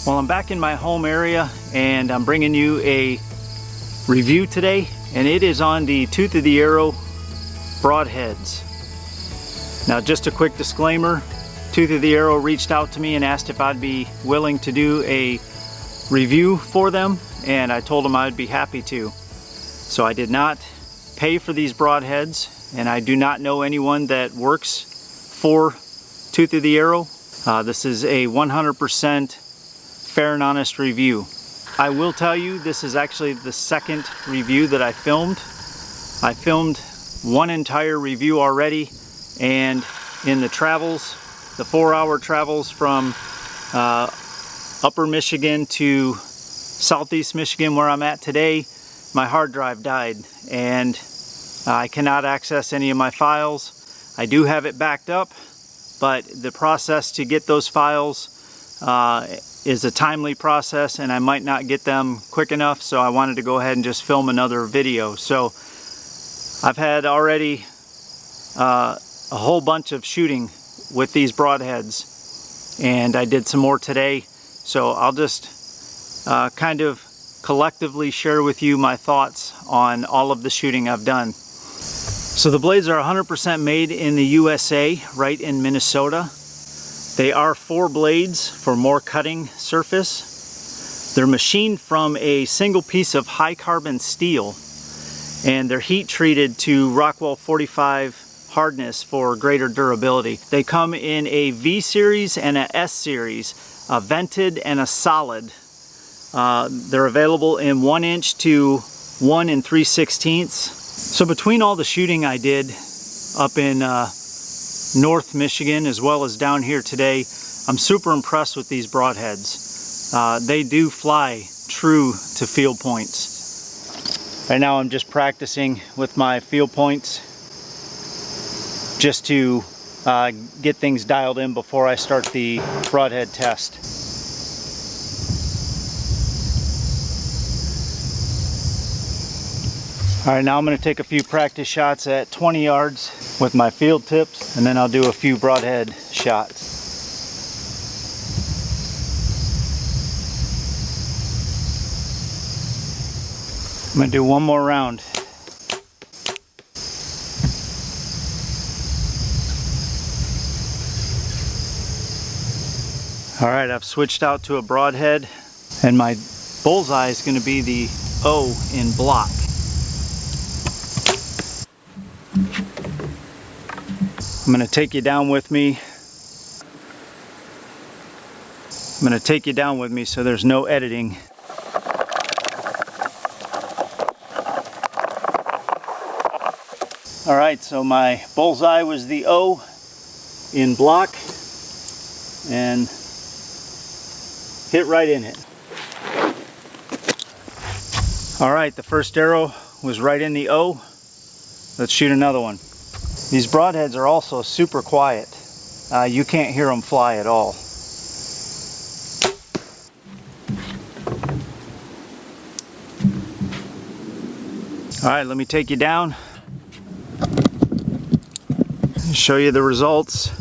Well, I'm back in my home area and I'm bringing you a review today, and it is on the Tooth of the Arrow Broadheads. Now, just a quick disclaimer, Tooth of the Arrow reached out to me and asked if I'd be willing to do a review for them, and I told them I'd be happy to. So I did not pay for these Broadheads, and I do not know anyone that works for Tooth of the Arrow. This is a 100% fair and honest review. I will tell you, this is actually the second review that I filmed. I filmed one entire review already, and in the travels, the 4-hour travels from upper Michigan to southeast Michigan where I'm at today, my hard drive died and I cannot access any of my files. I do have it backed up, but the process to get those files is a timely process, and I might not get them quick enough, so I wanted to go ahead and just film another video. So I've had already a whole bunch of shooting with these Broadheads, and I did some more today, so I'll just kind of collectively share with you my thoughts on all of the shooting I've done. So the blades are 100% made in the USA, right in Minnesota. They are 4 blades for more cutting surface. They're machined from a single piece of high carbon steel, and they're heat treated to Rockwell 45 hardness for greater durability. They come in a V series and a S series, a vented and a solid. They're available in 1" to 1 3/16. So between all the shooting I did up in North Michigan as well as down here today, I'm super impressed with these Broadheads. They do fly true to field points. Right now I'm just practicing with my field points just to get things dialed in before I start the Broadhead test. Alright, now I'm going to take a few practice shots at 20 yards with my field tips, and then I'll do a few Broadhead shots. I'm going to do one more round. Alright, I've switched out to a Broadhead, and my bullseye is going to be the O in block. I'm going to take you down with me. So there's no editing. Alright, so my bullseye was the O in block and hit right in it. Alright, the first arrow was right in the O. Let's shoot another one. These Broadheads are also super quiet. You can't hear them fly at all. Alright, let me take you down. Show you the results.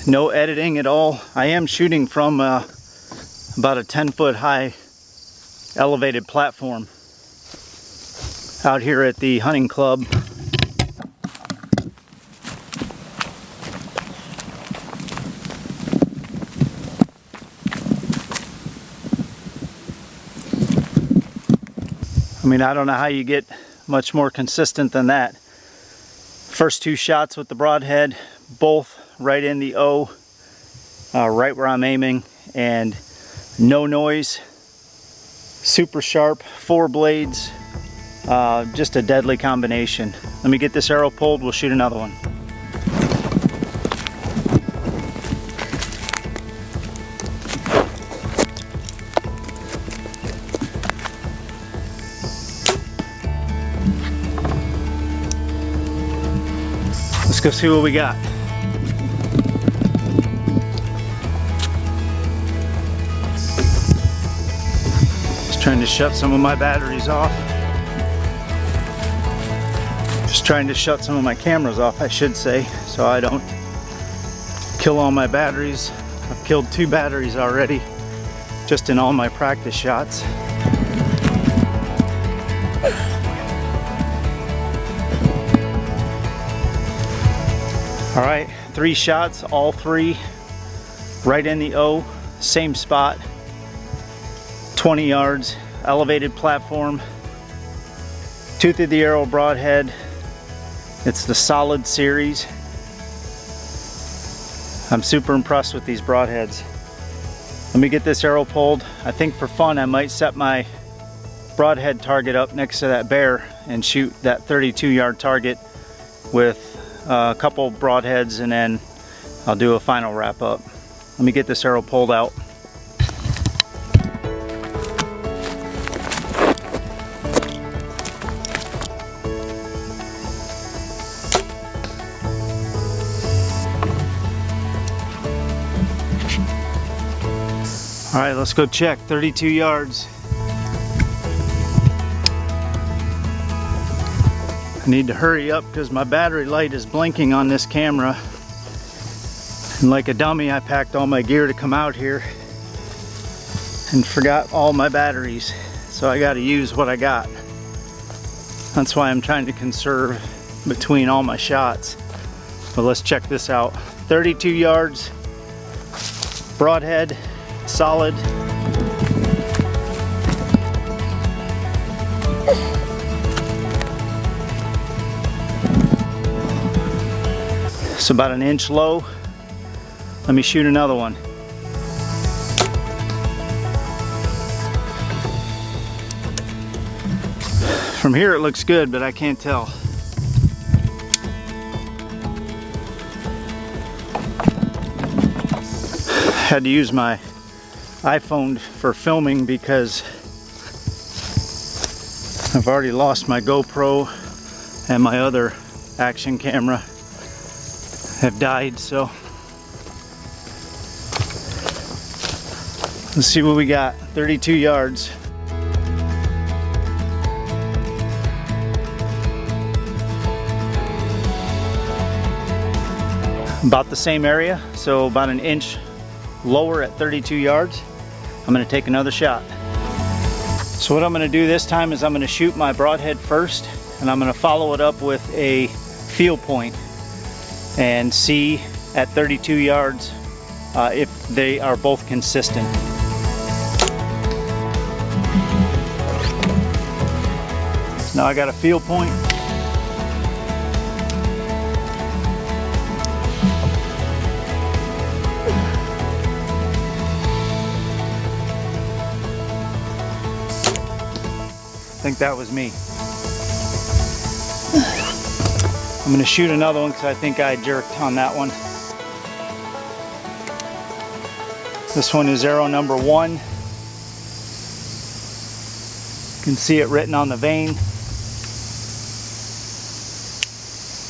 No editing at all. I am shooting from about a 10-foot high elevated platform out here at the hunting club. I mean, I don't know how you get much more consistent than that. First 2 shots with the Broadhead, both right in the O, right where I'm aiming, and no noise, super sharp, 4 blades, just a deadly combination. Let me get this arrow pulled, we'll shoot another one. Let's go see what we got. Just trying to shut some of my batteries off. Just trying to shut some of my cameras off, I should say, so I don't kill all my batteries. I've killed 2 batteries already. just in all my practice shots. All right, 3 shots, all 3 right in the O, same spot, 20 yards, elevated platform, tooth of the arrow broadhead. It's the solid series. I'm super impressed with these broadheads. Let me get this arrow pulled. I think for fun I might set my broadhead target up next to that bear and shoot that 32-yard target with a couple broadheads, and then I'll do a final wrap up. Let me get this arrow pulled out. All right, let's go check. 32 yards. I need to hurry up because my battery light is blinking on this camera. And like a dummy, I packed all my gear to come out here and forgot all my batteries. So I got to use what I got. That's why I'm trying to conserve between all my shots. But let's check this out. 32 yards, broadhead, solid. It's about an inch low. Let me shoot another one. From here it looks good, but I can't tell. Had to use my iPhone for filming because I've already lost my GoPro and my other action camera have died, so let's see what we got. 32 yards. About the same area, so about an inch lower at 32 yards. I'm going to take another shot. So what I'm going to do this time is I'm going to shoot my broadhead first, and I'm going to follow it up with a field point and see at 32 yards if they are both consistent. Now I got a field point. I think that was me. I'm going to shoot another one because I think I jerked on that one. This one is arrow number 1. You can see it written on the vein.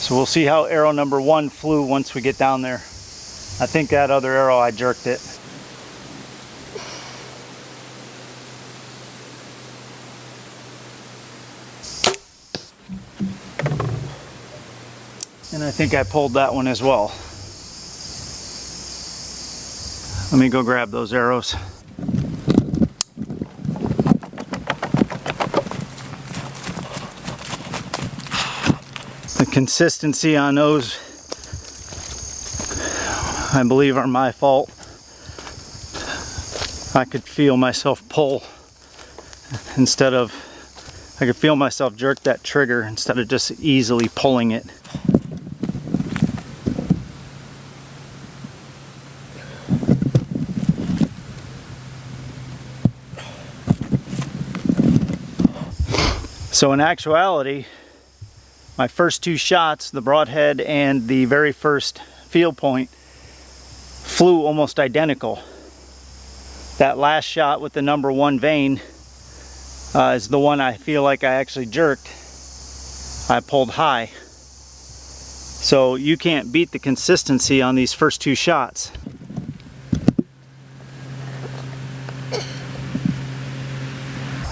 So we'll see how arrow number 1 flew once we get down there. I think that other arrow I jerked it. And I think I pulled that one as well. Let me go grab those arrows. The consistency on those, I believe, are my fault. I could feel myself pull instead of, I could feel myself jerk that trigger instead of just easily pulling it. So in actuality, my first 2 shots, the broadhead and the very first field point, flew almost identical. That last shot with the number 1 vein is the one I feel like I actually jerked. I pulled high. So you can't beat the consistency on these first 2 shots.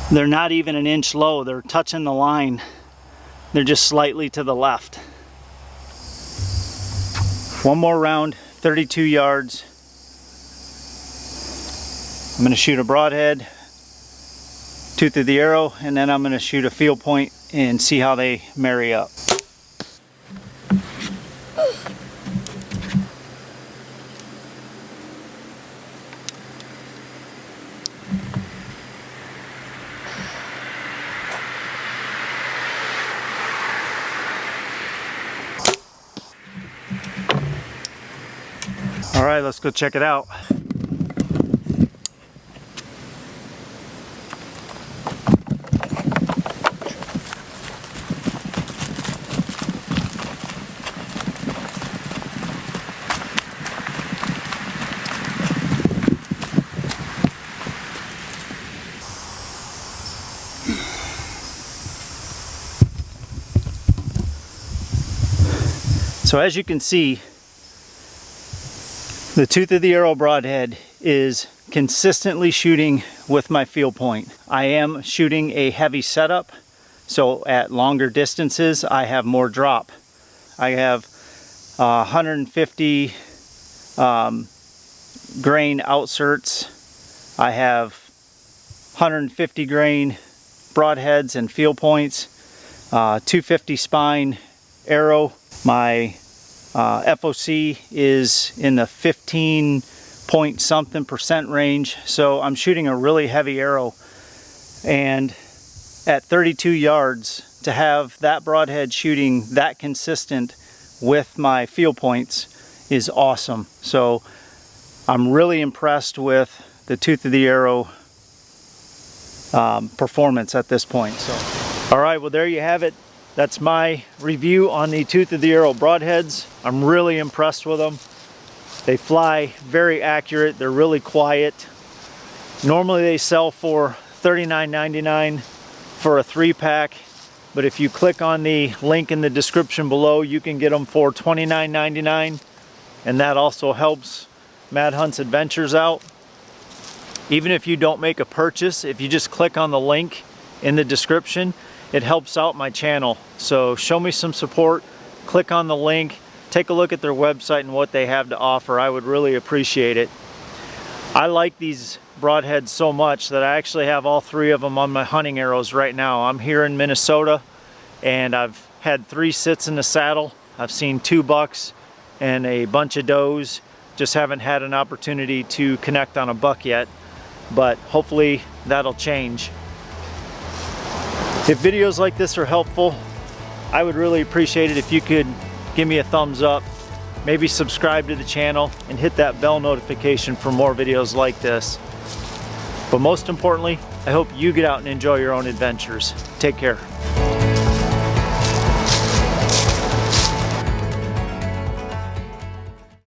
They're not even an inch low, they're touching the line. They're just slightly to the left. One more round, 32 yards. I'm going to shoot a broadhead, tooth of the arrow, and then I'm going to shoot a field point and see how they marry up. All right, let's go check it out. So as you can see, the tooth of the arrow broadhead is consistently shooting with my field point. I am shooting a heavy setup, so at longer distances I have more drop. I have 150 grain outserts. I have 150 grain broadheads and field points, 250 spine arrow. My FOC is in the 15 point something % range, so I'm shooting a really heavy arrow, and at 32 yards to have that broadhead shooting that consistent with my field points is awesome. So I'm really impressed with the tooth of the arrow performance at this point. So all right, well, there you have it. That's my review on the tooth of the arrow broadheads. I'm really impressed with them. They fly very accurate. They're really quiet. Normally they sell for $39.99 for a 3-pack, but if you click on the link in the description below, you can get them for $29.99, and that also helps Mad Hunt's Adventures out. Even if you don't make a purchase, if you just click on the link in the description, it helps out my channel. So show me some support, click on the link, take a look at their website and what they have to offer. I would really appreciate it. I like these broadheads so much that I actually have all 3 of them on my hunting arrows right now. I'm here in Minnesota and I've had 3 sits in the saddle. I've seen 2 bucks and a bunch of does. Just haven't had an opportunity to connect on a buck yet, but hopefully that'll change. If videos like this are helpful, I would really appreciate it if you could give me a thumbs up, maybe subscribe to the channel, and hit that bell notification for more videos like this. But most importantly, I hope you get out and enjoy your own adventures. Take care.